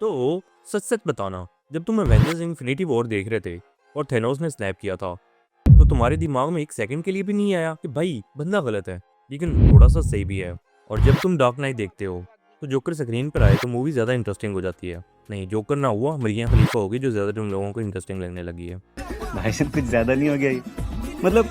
तो सच सच बताना, जब तुम एवेंजर्स इन्फिनिटी वॉर देख रहे थे और थेनोस ने स्नैप किया था, तो तुम्हारे दिमाग में एक सेकंड के लिए भी नहीं आया कि भाई बंदा गलत है लेकिन थोड़ा सा सही भी है? और जब तुम डार्क नाइट देखते हो तो जोकर स्क्रीन पर आए तो मूवी ज़्यादा इंटरेस्टिंग हो जाती है। नहीं, जोकर ना हुआ, मियां खलीफा होगी जो ज़्यादा तुम लोगों को इंटरेस्टिंग लगने लगी है। भाई साहब कुछ ज्यादा नहीं हो गया ये? मतलब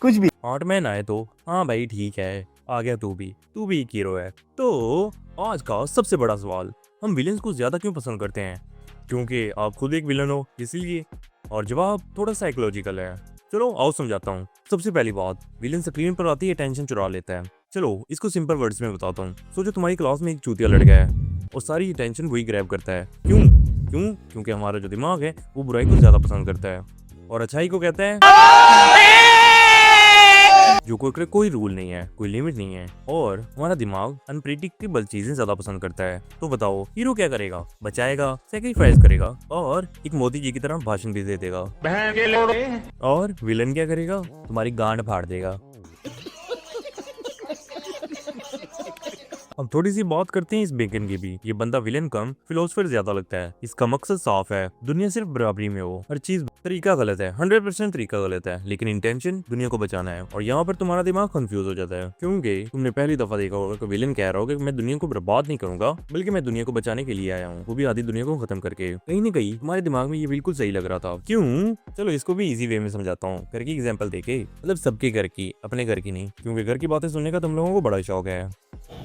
कुछ भी। आर्टमैन आए तो हाँ भाई ठीक है, आ गया तू भी एक हीरो है। तो आज का सबसे बड़ा सवाल, हम विलेंस को ज्यादा क्यों पसंद करते हैं? क्योंकि आप खुद एक विलन हो इसलिए? और जवाब थोड़ा साइकोलॉजिकल है। चलो आओ समझाता हूँ। सबसे पहली बात, विलन स्क्रीन पर आती है टेंशन चुरा लेता है। चलो इसको सिंपल वर्ड्स में बताता हूँ। सोचो तुम्हारी क्लास में एक चूतिया लड़का है और सारी टेंशन वही ग्रैब करता है। क्यों? क्योंकि हमारा जो दिमाग है वो बुराई को ज्यादा पसंद करता है और अच्छाई को कहता है जो कोई रूल नहीं है, कोई लिमिट नहीं है, और हमारा दिमाग अनप्रिडिक्टेबल चीजें ज्यादा पसंद करता है। तो बताओ हीरो क्या करेगा? बचाएगा, सेक्रीफाइस करेगा और एक मोदी जी की तरह भाषण भी दे देगा। और विलन क्या करेगा? तुम्हारी गांड फाड़ देगा। अब थोड़ी सी बात करते हैं इस बेकन की भी। ये बंदा विलेन कम फिलोसफर ज्यादा लगता है। इसका मकसद साफ है, दुनिया सिर्फ बराबरी में हो। हर चीज तरीका गलत है, 100% तरीका गलत है, लेकिन इंटेंशन दुनिया को बचाना है। और यहाँ पर तुम्हारा दिमाग कंफ्यूज हो जाता है क्योंकि तुमने पहली दफा देखा होगा कि विलेन कह रहा होगा कि मैं दुनिया को बर्बाद नहीं करूंगा बल्कि मैं दुनिया को बचाने के लिए आया हूँ, वो भी आधी दुनिया को खत्म करके। कहीं ना कहीं तुम्हारे दिमाग में ये बिल्कुल सही लग रहा था। क्यों? चलो इसको भी इजी वे में समझाता हूँ, घर की एग्जाम्पल देके। मतलब सबके घर की, अपने घर की नहीं, क्योंकि घर की बातें सुनने का तुम लोगों को बड़ा शौक है।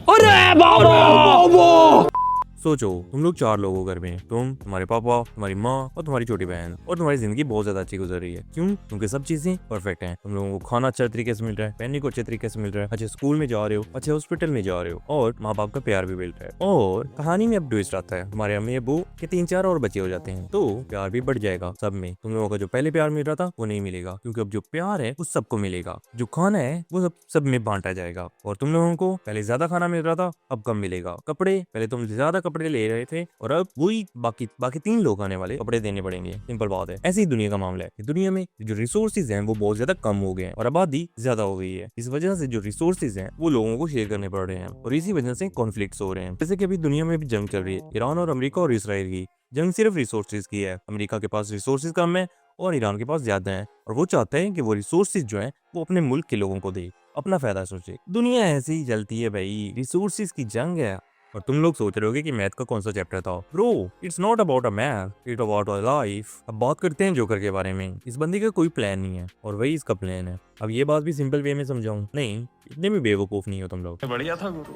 अरे बाबा! सोचो तुम लोग 4 लोग हो घर में, तुम, तुम्हारे पापा, तुम्हारी माँ और तुम्हारी छोटी बहन, और तुम्हारी जिंदगी बहुत ज्यादा अच्छी गुजर रही है। क्यों? क्योंकि सब चीजें परफेक्ट हैं। तुम लोगों को खाना अच्छा तरीके से मिल रहा है, पहनने को अच्छे तरीके से मिल रहा है, अच्छे स्कूल में जा रहे हो, अच्छे हॉस्पिटल में जा रहे हो, और माँ बाप का प्यार भी मिल रहा है। और कहानी में अब ट्विस्ट आता है, तुम्हारे अम्मी अब्बू के 3-4 और बच्चे हो जाते हैं, तो प्यार भी बढ़ जाएगा सब में। तुम लोगों का जो पहले प्यार मिल रहा था वो नहीं मिलेगा, क्योंकि अब जो प्यार है वो सबको मिलेगा। जो खाना है वो सब में बांटा जाएगा। और तुम लोगों को पहले ज्यादा खाना मिल रहा था, अब कम मिलेगा। कपड़े, पहले तुम ज्यादा कपड़े ले रहे थे और अब वही बाकी 3 लोग आने वाले कपड़े देने पड़ेंगे। सिंपल बात है। ऐसी ही दुनिया का मामला है। दुनिया में जो रिसोर्सेज हैं वो बहुत ज्यादा कम हो गए हैं और आबादी ज्यादा हो गई है। इस वजह से जो रिसोर्सेज हैं वो लोगों को शेयर करने पड़ रहे हैं और इसी वजह से कॉन्फ्लिक्ट्स हो रहे हैं। जैसे कि अभी दुनिया में भी जंग चल रही है, ईरान और अमेरिका और इसराइल की जंग सिर्फ रिसोर्सेज की है। अमेरिका के पास रिसोर्सेज कम है और ईरान के पास ज्यादा है, और वो चाहता है कि वो रिसोर्सेज जो है वो अपने मुल्क के लोगों को दे, अपना फायदा सोचे। दुनिया ऐसे ही चलती है भाई, रिसोर्सेज की जंग है। और तुम लोग सोच रहे होगे कि मैथ का कौन सा चैप्टर था। Bro, it's not about a math, it's about a life. अब बात करते हैं जोकर के बारे में। इस बंदे का कोई प्लान नहीं है और वही इसका प्लान है। अब ये बात भी सिंपल वे में समझाऊं? नहीं, इतने भी बेवकूफ नहीं हो तुम लोग। बढ़िया था गुरु।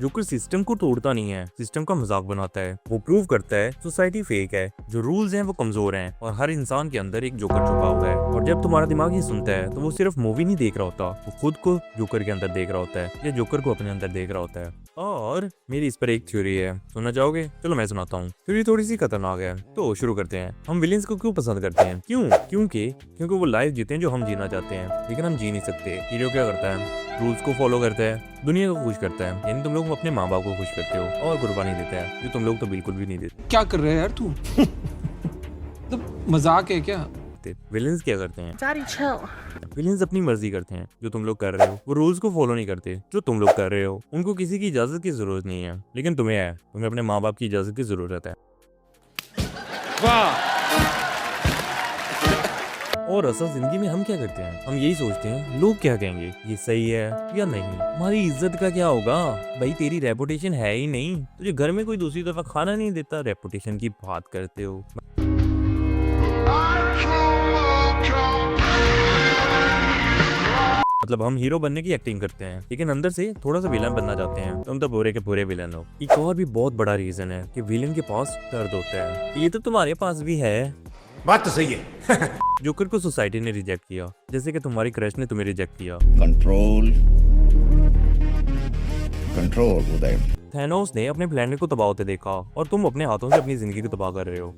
जोकर सिस्टम को तोड़ता नहीं है, सिस्टम का मजाक बनाता है। वो प्रूव करता है सोसाइटी फेक है, जो रूल्स हैं वो कमजोर हैं, और हर इंसान के अंदर एक जोकर छुपा हुआ है। और जब तुम्हारा दिमाग ये सुनता है तो वो सिर्फ मूवी नहीं देख रहा होता, वो खुद को जोकर के अंदर देख रहा होता है या जोकर को अपने अंदर देख रहा होता है। और मेरी इस पर एक थ्योरी है, सुनना चाहोगे? चलो मैं सुनाता हूँ। थ्योरी थोड़ी सी खतरनाक है, तो शुरू करते हैं। हम विलेंस को क्यों पसंद करते हैं? क्योंकि वो लाइफ जीते हैं जो हम जीना चाहते हैं, लेकिन हम जी नहीं सकते। हीरो क्या करता है? रूल्स को फॉलो करता है, दुनिया को खुश करता है, यानी तुम लोग अपने माँ बाप को खुश करते हो, और कुर्बानी देता है, जो तुम लोग तो बिल्कुल भी नहीं देते। क्या कर रहे हैं यार तू? तो मजाक है क्या? विलेंस क्या करते हैं? विलेंस अपनी मर्जी करते हैं, जो तुम लोग कर रहे हो। वो रूल्स को फॉलो नहीं करते जो तुम लोग कर रहे हो। उनको किसी की इजाजत की जरूरत नहीं है, लेकिन तुम्हें है। तुम्हें अपने माँ बाप की इजाजत की जरूरत है। वाह! और असल जिंदगी में हम क्या करते हैं? हम यही सोचते हैं लोग क्या कहेंगे, ये सही है या नहीं, हमारी इज्जत का क्या होगा। भाई तेरी रेपुटेशन है ही नहीं, तुझे घर में कोई दूसरी दफा खाना नहीं देता, रेपुटेशन की बात करते हो। मतलब हम हीरो बनने की एक्टिंग करते हैं, लेकिन अंदर से थोड़ा सा विलन बनना चाहते हैं। तुम तो पूरे के पूरे विलन हो। एक और भी बहुत बड़ा रीजन है कि विलन के पास दर्द होता है। ये तो तुम्हारे पास भी है। बात तो सही है। जोकर को सोसाइटी ने रिजेक्ट किया, जैसे कि तुम्हारी क्रश ने तुम्हें रिजेक्ट किया। कंट्रोल कंट्रोल उदय। थैनोस ने अपने प्लेनेट को तबाह होते देखा और तुम अपने हाथों से अपनी जिंदगी को तबाह कर रहे हो।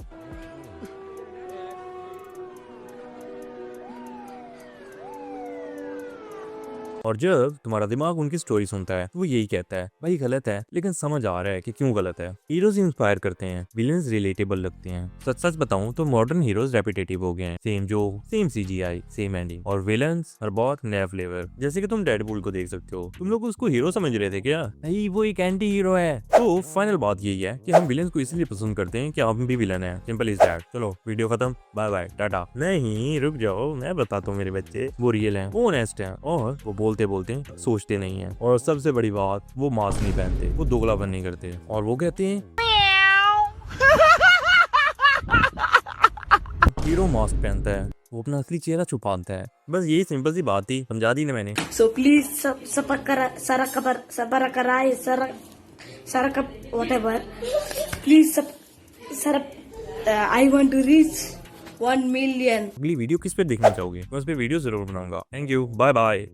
और जब तुम्हारा दिमाग उनकी स्टोरी सुनता है तो वो यही कहता है भाई गलत है लेकिन समझ आ रहा है कि क्यों गलत है। हीरोज इंस्पायर करते हैं, विलेंस रिलेटेबल लगते हैं। सच सच बताऊं तो मॉडर्न हीरोज रेपिटेटिव हो गए हैं, same joke, same CGI, same ending, और विलेंस हर बहुत नया फ्लेवर। जैसे कि तुम डेडपूल को देख सकते हो, तुम लोग उसको हीरो समझ रहे थे क्या? नहीं, वो एक एंटी हीरो है। तो फाइनल बात यही है कि हम विलेंस को इसलिए पसंद करते हैं कि हम भी विलन है, सिंपल इज दैट। चलो वीडियो खत्म, बाय बाय टाटा। नहीं रुक जाओ, मैं बताता हूँ मेरे बच्चे, वो रियल है, वो ऑनेस्ट है, और वो बोलते बोलते सोचते नहीं है, और सबसे बड़ी बात वो मास्क नहीं पहनते, वो दोगलापन नहीं करते, और वो कहते हैं हीरो मास्क पहनता है, वो अपना असली चेहरा छुपाता है। बस यही सिंपल सी बात थी, समझा दी ना मैंने। So please whatever. Please I want to reach 1 million. अगली वीडियो किस पे देखना चाहोगे? मैं उस पे वीडियो जरूर बनाऊंगा। Thank you, bye bye.